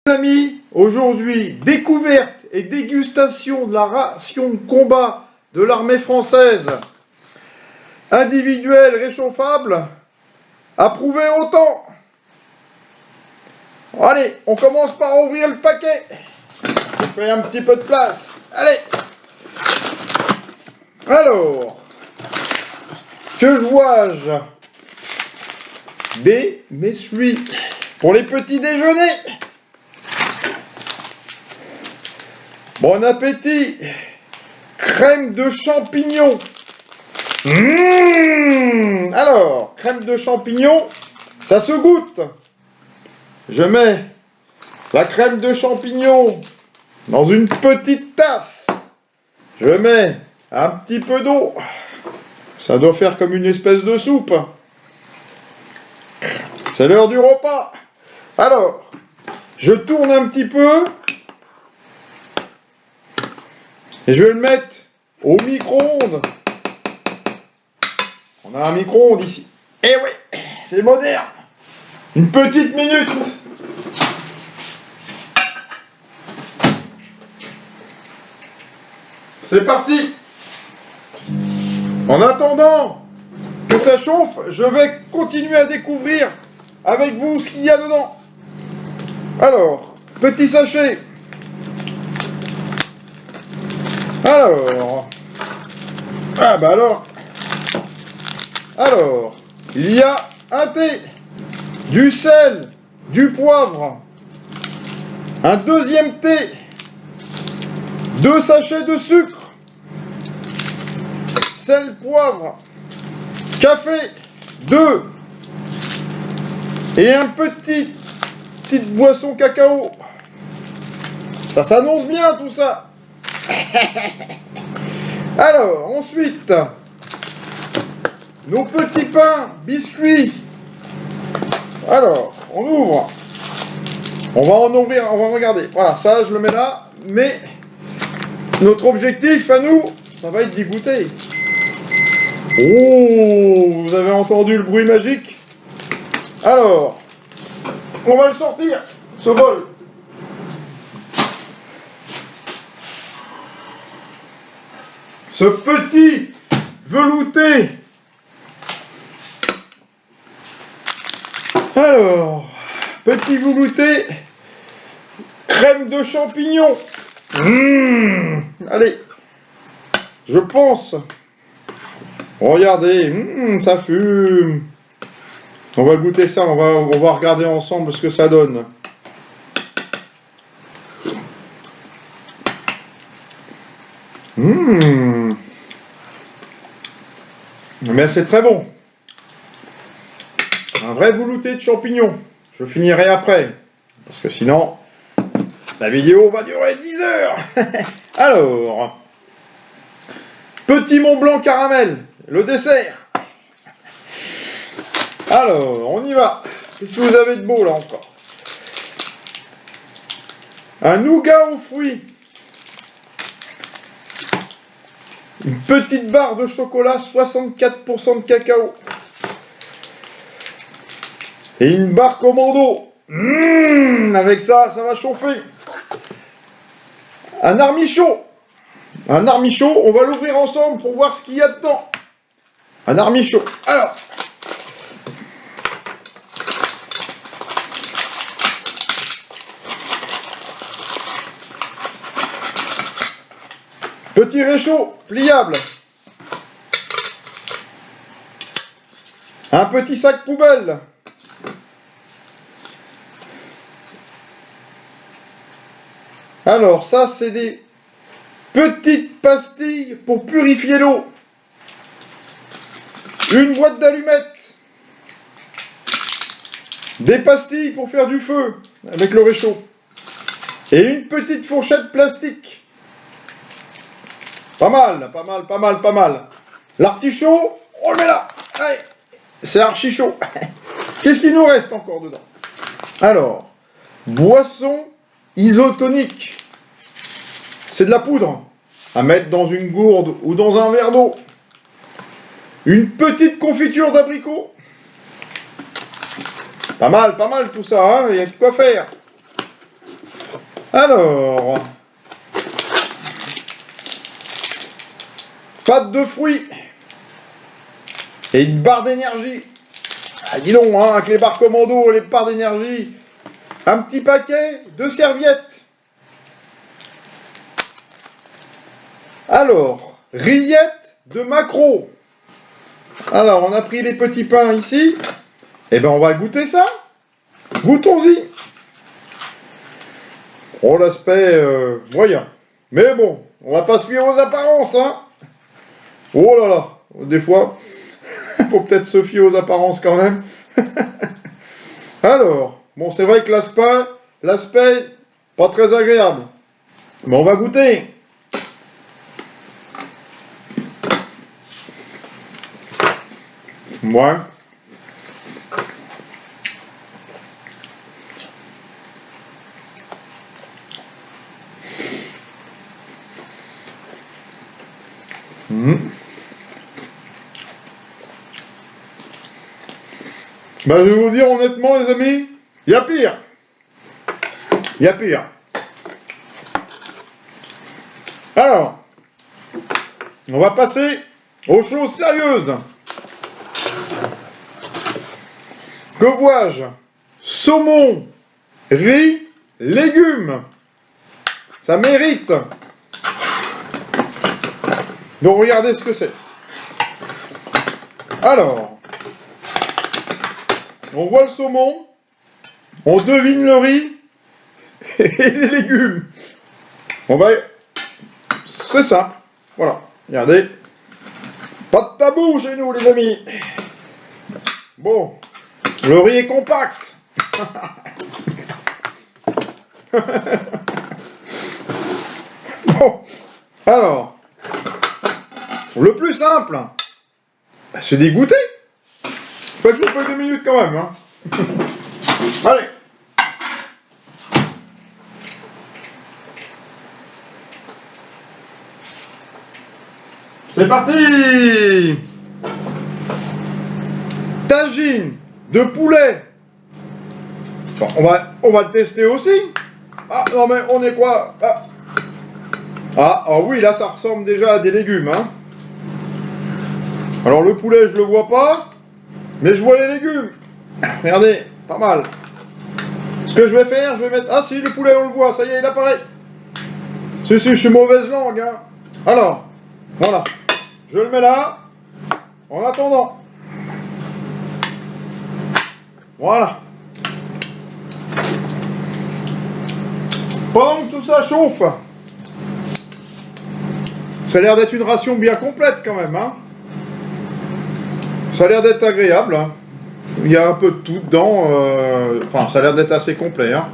Amis, aujourd'hui, découverte et dégustation de la ration de combat de l'armée française. Individuel réchauffable, approuvé autant. Allez, on commence par ouvrir le paquet. Je fais un petit peu de place. Allez. Alors, que vois-je? Des messuies pour les petits déjeuners. Bon appétit. Crème de champignons. Alors, crème de champignons, ça se goûte. Je mets la crème de champignons dans une petite tasse. Je mets un petit peu d'eau. Ça doit faire comme une espèce de soupe. C'est l'heure du repas. Alors, je tourne un petit peu. Et je vais le mettre au micro-ondes. On a un micro-ondes ici. Eh oui, c'est moderne. Une petite minute. C'est parti. En attendant que ça chauffe, je vais continuer à découvrir avec vous ce qu'il y a dedans. Alors, petit sachet. Alors, alors, il y a un thé, du sel, du poivre, un deuxième thé, 2 sachets de sucre, sel, poivre, café, 2, et un petite boisson cacao. Ça s'annonce bien tout ça. Alors, ensuite, nos petits pains, biscuits. Alors, on ouvre. On va en ouvrir, on va regarder. Voilà, ça, je le mets là. Mais notre objectif à nous, ça va être d'y goûter. Oh, vous avez entendu le bruit magique? Alors, on va le sortir, ce bol. Ce petit velouté. Alors, petit velouté, crème de champignons. Allez, je pense. Regardez, ça fume. On va goûter ça, on va regarder ensemble ce que ça donne. Mais c'est très bon. Un vrai velouté de champignons. Je finirai après. Parce que sinon, la vidéo va durer 10 heures. Alors, petit Mont Blanc caramel, le dessert. Alors, on y va. Qu'est-ce que vous avez de beau là encore? Un nougat aux fruits. Une petite barre de chocolat, 64% de cacao. Et une barre commando. Avec ça, ça va chauffer. Un armichaud. Un armichaud, on va l'ouvrir ensemble pour voir ce qu'il y a dedans. Un armichaud. Alors. Petit réchaud, pliable. Un petit sac poubelle. Alors, ça, c'est des petites pastilles pour purifier l'eau. Une boîte d'allumettes. Des pastilles pour faire du feu avec le réchaud. Et une petite fourchette plastique. Pas mal, pas mal, pas mal, pas mal. L'artichaut, on le met là. Allez, c'est archi chaud. Qu'est-ce qu'il nous reste encore dedans? Alors, boisson isotonique. C'est de la poudre à mettre dans une gourde ou dans un verre d'eau. Une petite confiture d'abricot. Pas mal tout ça, hein, il y a de quoi faire. Alors, pâte de fruits et une barre d'énergie. Ah, dis donc, hein, avec les barres commando, les barres d'énergie. Un petit paquet de serviettes. Alors, rillettes de maquereau. Alors, on a pris les petits pains ici. Eh ben, on va goûter ça. Goûtons-y. Oh, l'aspect moyen. Mais bon, on va pas se fier aux apparences, hein. Oh là là, des fois, faut peut-être se fier aux apparences quand même. Alors, bon, c'est vrai que l'aspect, pas très agréable. Mais on va goûter. Ouais. Ben, je vais vous dire honnêtement, les amis, il y a pire. Il y a pire. Alors, on va passer aux choses sérieuses. Que vois-je? Saumon, riz, légumes. Ça mérite. Donc regardez ce que c'est. Alors, on voit le saumon, on devine le riz et les légumes. On va... C'est simple. Voilà, regardez. Pas de tabou chez nous, les amis. Bon, le riz est compact. Bon, alors, le plus simple, c'est d'y goûter. Faut que je vous fasse 2 minutes quand même. Hein. Allez. C'est parti. Tagine de poulet. Bon, on va le tester aussi. Ah non mais on est quoi? Ah oui, là ça ressemble déjà à des légumes. Hein. Alors le poulet je le vois pas, mais je vois les légumes. Regardez, pas mal. Ce que je vais faire, je vais mettre... Ah si, le poulet on le voit, ça y est, il apparaît. Si, je suis mauvaise langue. Hein. Alors, voilà. Je le mets là. En attendant. Voilà. Pendant que tout ça chauffe, ça a l'air d'être une ration bien complète quand même. Hein. Ça a l'air d'être agréable. Hein. Il y a un peu de tout dedans. Enfin, ça a l'air d'être assez complet. Hein.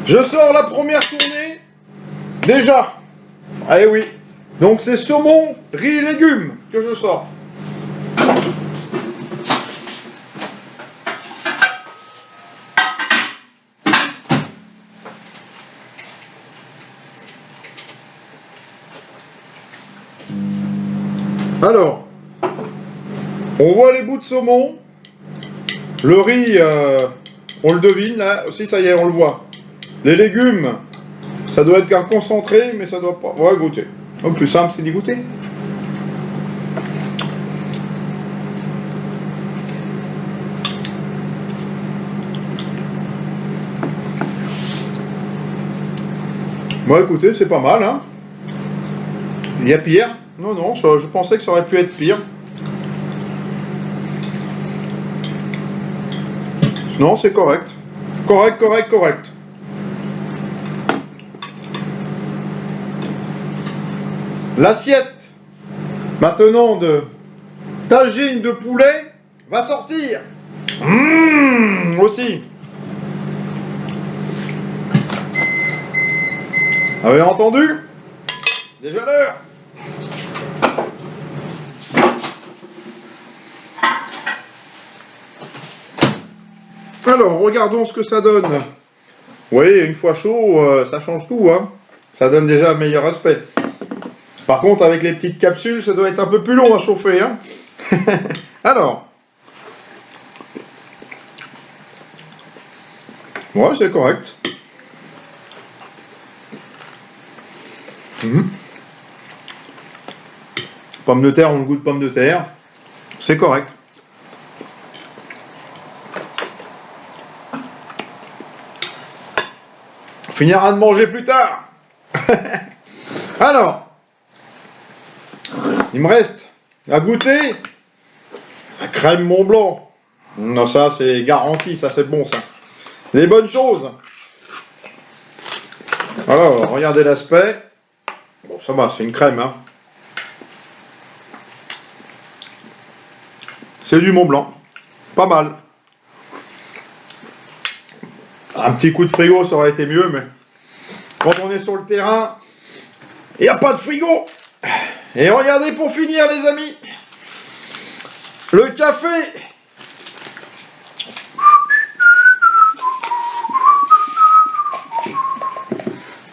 Je sors la première tournée. Déjà. Ah oui. Donc c'est saumon, riz et légumes que je sors. Alors, on voit les bouts de saumon. Le riz, on le devine, là aussi, ça y est, on le voit. Les légumes, ça doit être un concentré, mais ça doit pas... Ouais, goûter. Le plus simple, c'est d'y goûter. Bon, écoutez, c'est pas mal, hein. Il y a pire. Non, non, je pensais que ça aurait pu être pire. Non, c'est correct. Correct, correct, correct. L'assiette, maintenant, de tagine de poulet, va sortir. Aussi. Avez entendu? Déjà l'heure. Alors, regardons ce que ça donne. Vous voyez, une fois chaud, ça change tout. Hein. Ça donne déjà un meilleur aspect. Par contre, avec les petites capsules, ça doit être un peu plus long à chauffer. Hein. Alors. Ouais, c'est correct. Mhm. Pommes de terre, on le goût de pommes de terre. C'est correct. On finira de manger plus tard. Alors, il me reste à goûter la crème Mont Blanc. Non, ça c'est garanti, ça c'est bon ça. Des bonnes choses. Alors, regardez l'aspect. Bon, ça va, c'est une crème, hein. C'est du Mont Blanc. Pas mal. Un petit coup de frigo, ça aurait été mieux, mais quand on est sur le terrain, il n'y a pas de frigo. Et regardez pour finir, les amis, le café.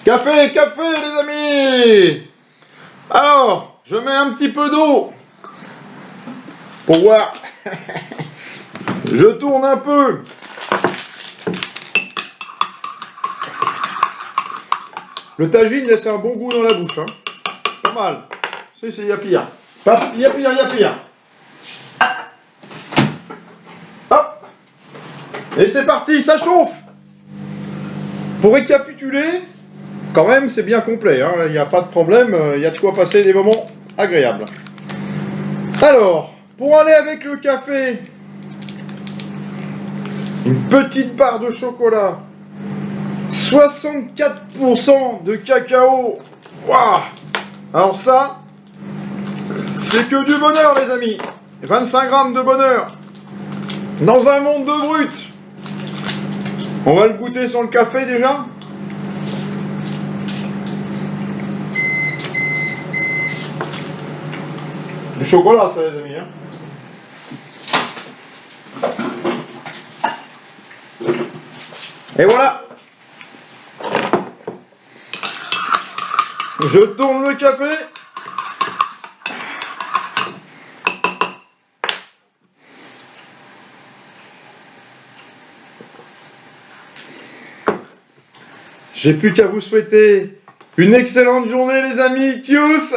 Café, café, les amis. Alors, je mets un petit peu d'eau pour voir. Je tourne un peu. Le tagine laisse un bon goût dans la bouche. Hein. Pas mal. Si, il y a pire. Il y a pire, il y a pire. Hop. Et c'est parti, ça chauffe. Pour récapituler, quand même, c'est bien complet. Hein. Il n'y a pas de problème. Il y a de quoi passer des moments agréables. Alors, pour aller avec le café, une petite barre de chocolat. 64% de cacao. Waouh! Alors ça, c'est que du bonheur, les amis. 25 grammes de bonheur. Dans un monde de brut. On va le goûter sur le café déjà. Du chocolat, ça, les amis. Hein. Et voilà. Je tourne le café. J'ai plus qu'à vous souhaiter une excellente journée, les amis. Tchuss.